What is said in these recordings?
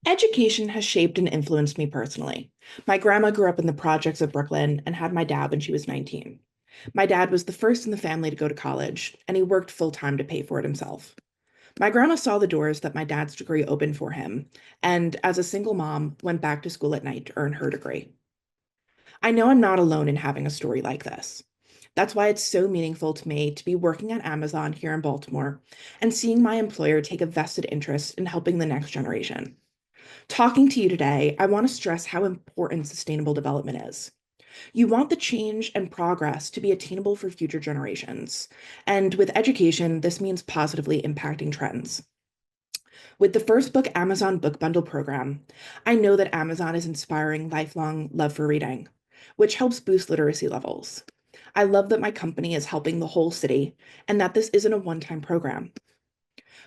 Education has shaped and influenced me personally. My grandma grew up in the projects of Brooklyn and had my dad when she was 19. My dad was the first in the family to go to college, and he worked full time to pay for it himself. My grandma saw the doors that my dad's degree opened for him, and as a single mom, went back to school at night to earn her degree. I know I'm not alone in having a story like this. That's why it's so meaningful to me to be working at Amazon here in Baltimore and seeing my employer take a vested interest in helping the next generation. Talking to you today, I want to stress how important sustainable development is. You want the change and progress to be attainable for future generations. And with education, this means positively impacting trends. With the first book Amazon Book Bundle program, I know that Amazon is inspiring lifelong love for reading, which helps boost literacy levels. I love that my company is helping the whole city and that this isn't a one-time program.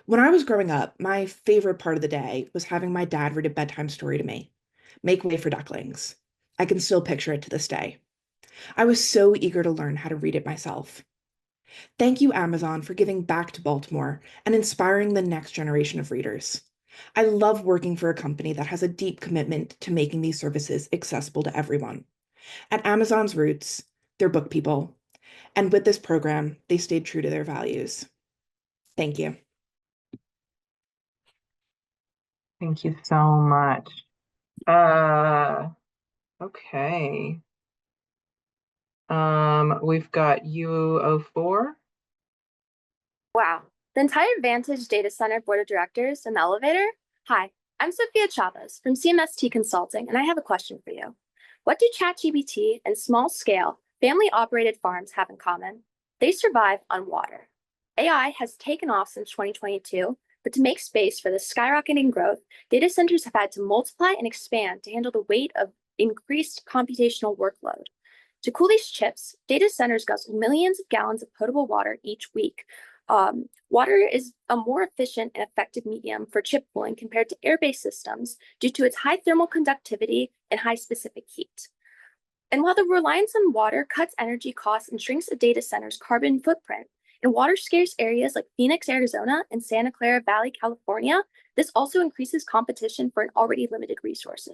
When I was growing up, my favorite part of the day was having my dad read a bedtime story to me, Make Way for Ducklings. I can still picture it to this day. I was so eager to learn how to read it myself. Thank you, Amazon, for giving back to Baltimore and inspiring the next generation of readers. I love working for a company that has a deep commitment to making these services accessible to everyone. At Amazon's roots, they're book people, and with this program, they stayed true to their values. Thank you. Thank you so much. Uh, okay. We've got U04. Wow. The entire Vantage Data Center Board of Directors in the elevator? Hi, I'm Sophia Chavez from CMST Consulting, and I have a question for you. What do ChatGPT and small-scale, family-operated farms have in common? They survive on water. AI has taken off since 2022, but to make space for this skyrocketing growth, data centers have had to multiply and expand to handle the weight of increased computational workload. To cool these chips, data centers guzzle millions of gallons of potable water each week. Water is a more efficient and effective medium for chip cooling compared to air-based systems due to its high thermal conductivity and high specific heat. And while the reliance on water cuts energy costs and shrinks a data center's carbon footprint, in water-scarce areas like Phoenix, Arizona, and Santa Clara Valley, California, this also increases competition for an already limited resource.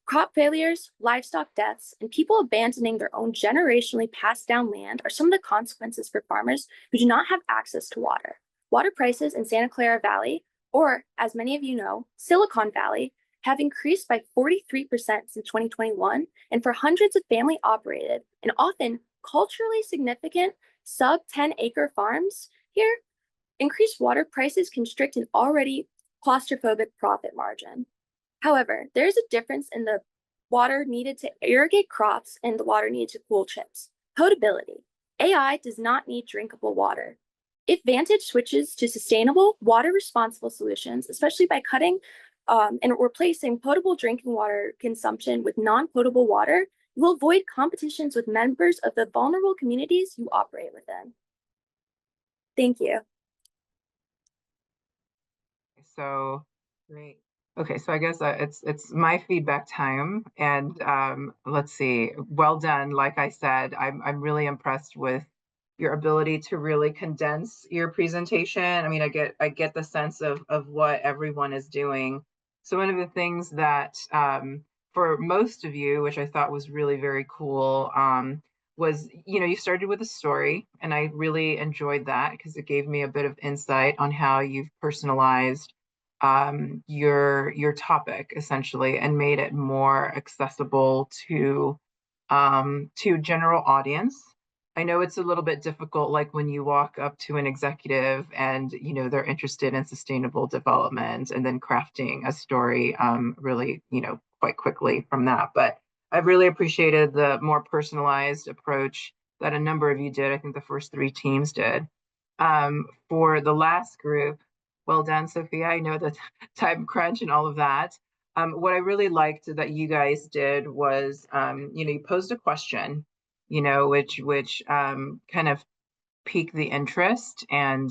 Crop failures, livestock deaths, and people abandoning their own generationally passed down land are some of the consequences for farmers who do not have access to water. Water prices in Santa Clara Valley, or as many of you know, Silicon Valley, have increased by 43% since 2021, and for hundreds of family operated and often culturally significant sub 10-acre farms here, increased water prices constrict an already claustrophobic profit margin. However, there is a difference in the water needed to irrigate crops and the water needed to cool chips. Potability. AI does not need drinkable water. If Vantage switches to sustainable, water-responsible solutions, especially by cutting and replacing potable drinking water consumption with non-potable water, you will avoid competitions with members of the vulnerable communities you operate within. Thank you. So great. Okay, so I guess it's my feedback time, and let's see. Well done. Like I said, I'm really impressed with your ability to really condense your presentation. I mean, I get the sense of what everyone is doing. So one of the things that for most of you, which I thought was really very cool, was you started with a story, and I really enjoyed that because it gave me a bit of insight on how you've personalized your topic essentially and made it more accessible to general audience. I know it's a little bit difficult, like when you walk up to an executive and they're interested in sustainable development and then crafting a story really quite quickly from that. But I've really appreciated the more personalized approach that a number of you did. I think the first three teams did. For the last group, well done, Sophia. I know the time crunch and all of that. What I really liked that you guys did was, you posed a question, which kind of piqued the interest and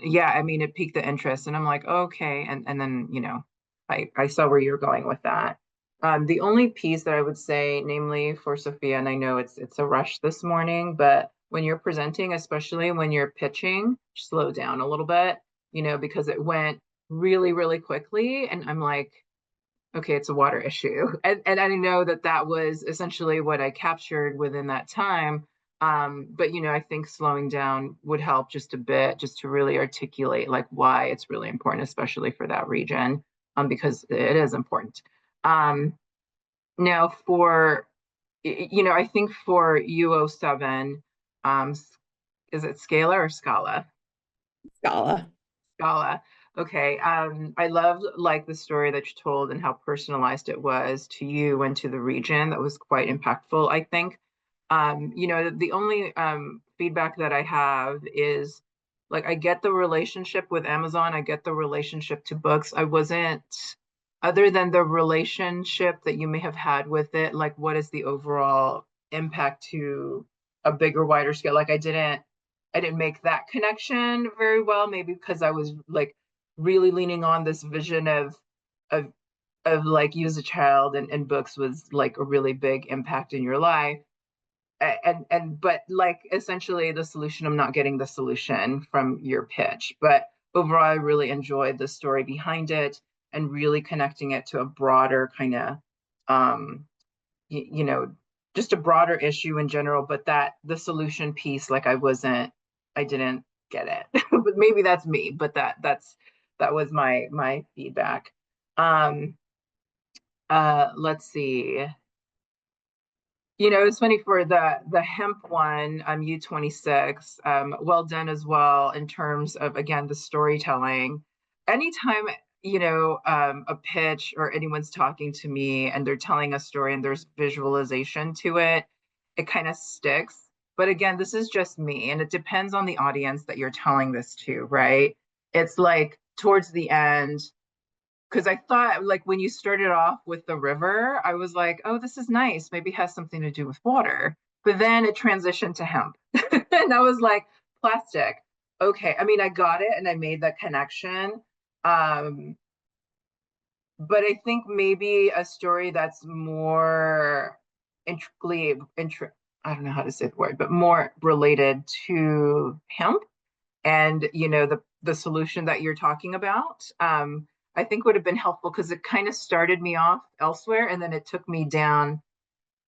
yeah, I mean, it piqued the interest, and I'm like, okay, and then I saw where you're going with that. The only piece that I would say, namely for Sophia, and I know it's a rush this morning, but when you're presenting, especially when you're pitching, slow down a little bit, because it went really, really quickly. And I'm like, okay, it's a water issue. And I know that that was essentially what I captured within that time. But, I think slowing down would help just a bit, just to really articulate like why it's really important, especially for that region, because it is important. Now I think for U07, is it SCALA or SCALA? SCALA. SCALA. Okay. I loved like the story that you told and how personalized it was to you and to the region. That was quite impactful, I think. The only feedback that I have is like I get the relationship with Amazon, I get the relationship to books. I wasn't, other than the relationship that you may have had with it, like what is the overall impact to a bigger, wider scale? Like I didn't make that connection very well, maybe because I was like really leaning on this vision of of like you as a child, and books was like a really big impact in your life. But like essentially the solution, I'm not getting the solution from your pitch. But overall, I really enjoyed the story behind it and really connecting it to a broader kind of um just a broader issue in general, but that the solution piece, like I didn't get it. But maybe that's me, but that was my feedback. Let's see. It's funny for the hemp one, U26, well done as well in terms of, again, the storytelling. Anytime, a pitch or anyone's talking to me and they're telling a story and there's visualization to it, it kind of sticks. But again, this is just me, and it depends on the audience that you're telling this to, right? It's like towards the end, because I thought like when you started off with the river, I was like, oh, this is nice. Maybe it has something to do with water. But then it transitioned to hemp. And I was like, plastic. Okay. I mean, I got it and I made that connection. Um, but I think maybe a story that's more intricately, I don't know how to say the word, but more related to hemp and the solution that you're talking about, I think would have been helpful, because it kind of started me off elsewhere and then it took me down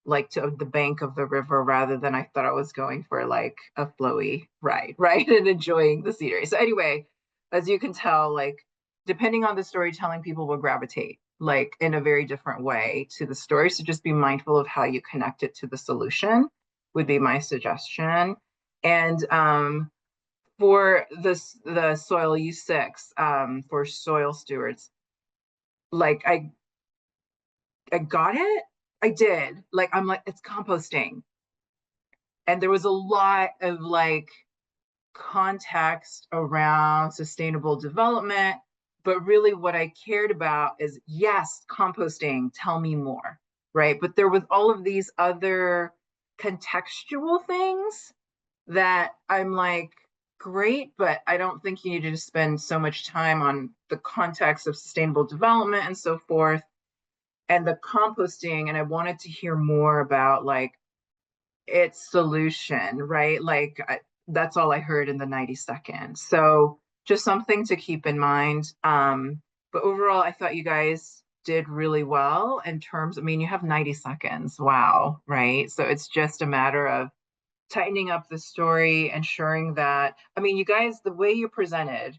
like to the bank of the river, rather than I thought I was going for like a flowy ride, right? And enjoying the scenery. So anyway, as you can tell, like depending on the storytelling, people will gravitate like in a very different way to the story. So just be mindful of how you connect it to the solution would be my suggestion. And for the soil U6, for soil stewards, like I got it. I did. Like I'm like, it's composting. And there was a lot of like context around sustainable development, but really what I cared about is, yes, composting, tell me more, right? But there was all of these other contextual things that I'm like, great, but I don't think you need to spend so much time on the context of sustainable development and so forth, and the composting. And I wanted to hear more about like its solution, right? Like that's all I heard in the 90 seconds. So just something to keep in mind. But overall, I thought you guys did really well in terms, I mean, you have 90 seconds. Wow, right? So it's just a matter of tightening up the story, ensuring that, I mean, you guys, the way you presented,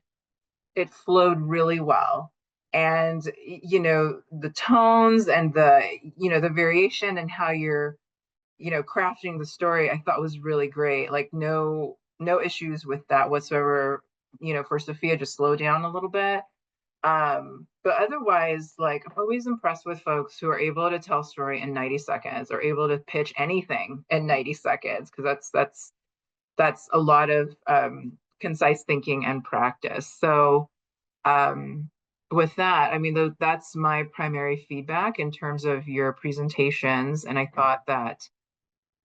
it flowed really well. And, the tones and the variation and how you're, crafting the story, I thought was really great. Like no issues with that whatsoever. For Sophia, just slow down a little bit. But otherwise, like I'm always impressed with folks who are able to tell story in 90 seconds or able to pitch anything in 90 seconds, because that's a lot of concise thinking and practice. So with that, I mean, that's my primary feedback in terms of your presentations. And I thought that,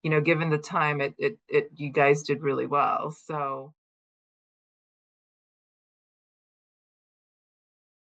given the time, you guys did really well. So